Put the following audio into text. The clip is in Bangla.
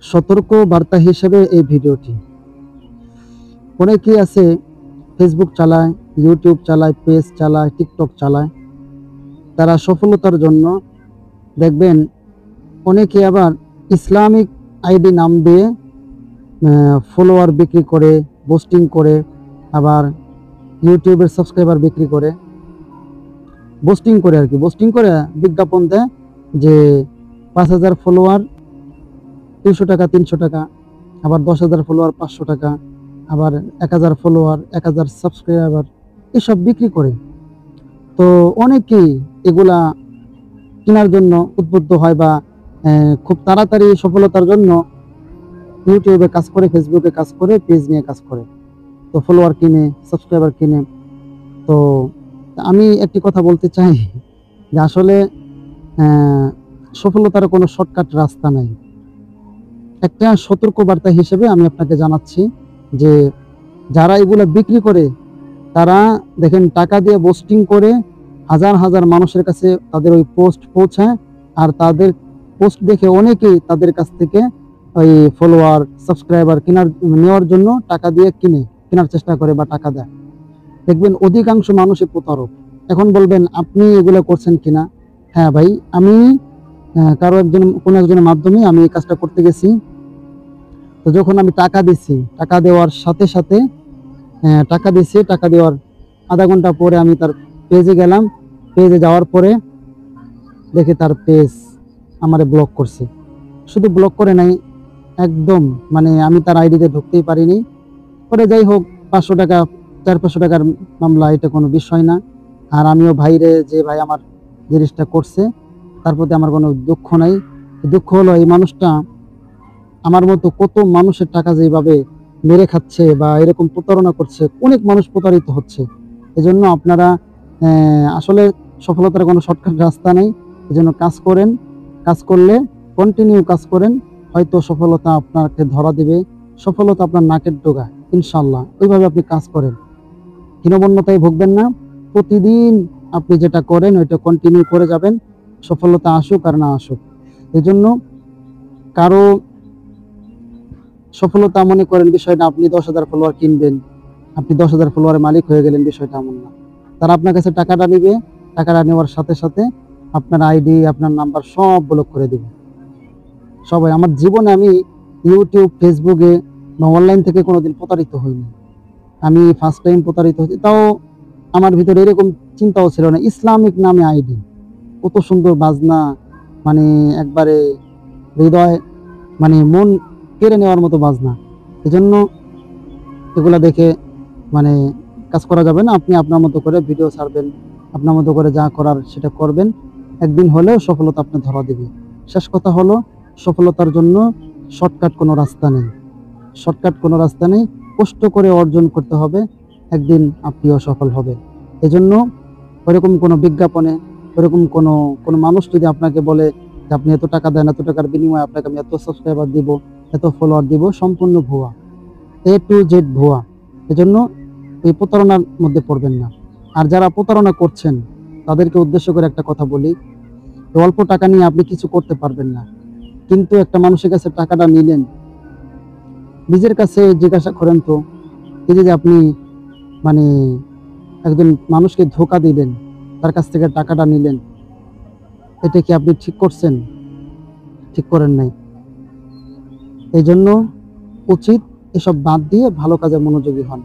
সতর্ক বার্তা হিসেবে এই ভিডিওটি। অনেকেই আছে ফেসবুক চালায়, ইউটিউব চালায়, পেজ চালায়, টিকটক চালায়। তারা সফলতার জন্য দেখবেন অনেকে আবার ইসলামিক আইডি নাম দিয়ে ফলোয়ার বিক্রি করে, পোস্টিং করে, আবার ইউটিউবের সাবস্ক্রাইবার বিক্রি করে, পোস্টিং করে বিজ্ঞাপন দেয় যে 5,000 ফলোয়ার 200 টাকা, 300 টাকা, আবার 10,000 ফলোয়ার 500 টাকা, আবার 1,000 ফলোয়ার 1,000 সাবস্ক্রাইবার, এসব বিক্রি করে। তো অনেকেই এগুলা কেনার জন্য উদ্বুদ্ধ হয় বা খুব তাড়াতাড়ি সফলতার জন্য ইউটিউবে কাজ করে, ফেসবুকে কাজ করে, পেজ নিয়ে কাজ করে, তো ফলোয়ার কিনে, সাবস্ক্রাইবার কিনে। তো আমি একটি কথা বলতে চাই যে আসলে সফলতার কোনো শর্টকাট রাস্তা নাই। একটা সতর্ক বার্তা হিসেবে আমি আপনাকে জানাচ্ছি যে যারা এগুলো বিক্রি করে তারা দেখেন টাকা দিয়ে পোস্টিং করে হাজার হাজার মানুষের কাছে তাদের ওই পোস্ট পৌঁছায়, আর তাদের পোস্ট দেখে অনেকেই তাদের কাছ থেকে ওই ফলোয়ার, সাবস্ক্রাইবার নেওয়ার জন্য টাকা দিয়ে কেনার চেষ্টা করে বা টাকা দেয়। দেখবেন অধিকাংশ মানুষই প্রতারক। এখন বলবেন আপনি এগুলো করছেন কিনা? হ্যাঁ ভাই, আমি কোনো একজনের মাধ্যমে আমি এই কাজটা করতে গেছি। তো যখন আমি টাকা দিছি, টাকা দেওয়ার সাথে সাথে টাকা দেওয়ার আধা ঘন্টা পরে আমি তার পেজে গেলাম। পেজে যাওয়ার পরে দেখি তার পেজ আমারে ব্লক করছে। শুধু ব্লক করে নাই, একদম মানে আমি তার আইডিতে ঢুকতেই পারিনি। পরে যাই হোক, 500 টাকা, 400-500 টাকার মামলা, এটা কোনো বিষয় না। আর আমিও ভাইরে, যে ভাই আমার জিনিসটা করছে, তার প্রতি আমার কোনো দুঃখ নাই। দুঃখ হলো এই মানুষটা আমার মতো কত মানুষের টাকা যেভাবে মেরে খাচ্ছে বা এরকম প্রতারণা করছে, অনেক মানুষ প্রতারিত হচ্ছে। এজন্য আপনারা আসলে সফলতার কোনো শর্টকাট রাস্তা নেই। এজন্য কাজ করেন, কাজ করলে কন্টিনিউ কাজ করেন, হয়তো সফলতা আপনাকে ধরা দিবে, সফলতা আপনার নাকের ডোগা, ইনশাল্লাহ। ওইভাবে আপনি কাজ করেন, হীনমন্যতায় ভুগবেন না। প্রতিদিন আপনি যেটা করেন ওইটা কন্টিনিউ করে যাবেন, সফলতা আসুক আর না আসুক। এজন্য কারো সফলতা মনে করেন বিষয়টা আপনি 10,000 ফলোয়ার কিনবেন, আপনি 10,000 ফলোয়ারের মালিক হয়ে গেলেন, বিষয়টা এমন না। তারা আপনার কাছে টাকাটা নিবে, টাকাটা নেওয়ার সাথে সাথে আপনার আইডি, আপনার নাম্বার সব ব্লক করে দিবে। সবাই, আমার জীবনে আমি ইউটিউব, ফেসবুকে বা অনলাইন থেকে কোনোদিন প্রতারিত হইনি। আমি ফার্স্ট টাইম প্রতারিত হয়েছি, তাও আমার ভিতরে এরকম চিন্তাও ছিল না। ইসলামিক নামে আইডি, কত সুন্দর বাজনা, মানে একবারে হৃদয়, মানে মন কেড়ে নেওয়ার মতো বাজনা। এজন্য এগুলা দেখে মানে কাজ করা যাবে না। আপনি আপনার মতো করে ভিডিও ছাড়বেন, আপনার মতো করে যা করার সেটা করবেন, একদিন হলেও সফলতা আপনি ধরা দেবে। শেষ কথা হলো, সফলতার জন্য শর্টকাট কোনো রাস্তা নেই, কষ্ট করে অর্জন করতে হবে, একদিন আপনিও সফল হবেন। এজন্য ওরকম কোনো বিজ্ঞাপনে, ওরকম কোনো মানুষ যদি আপনাকে বলে যে আপনি এত টাকা দেন, এত টাকার বিনিময়ে আপনাকে আমি এত সাবস্ক্রাইবার দিব, এত ফলোয়ার দিব, সম্পূর্ণ ভুয়া, A to Z ভুয়া। এজন্য এই প্রতারণার মধ্যে পড়বেন না। আর যারা প্রতারণা করছেন তাদেরকে উদ্দেশ্য করে একটা কথা বলি, অল্প টাকা নিয়ে আপনি কিছু করতে পারবেন না, কিন্তু একটা মানুষের কাছে টাকাটা নিলেন, নিজের কাছে জিজ্ঞাসা করেন তো, এই যে আপনি মানে একজন মানুষকে ধোকা দিলেন, তার কাছ থেকে টাকাটা নিলেন, এটা কি আপনি ঠিক করছেন? ঠিক করেন নাই। এই জন্য উচিত এসব বাদ দিয়ে ভালো কাজে মনোযোগী হন।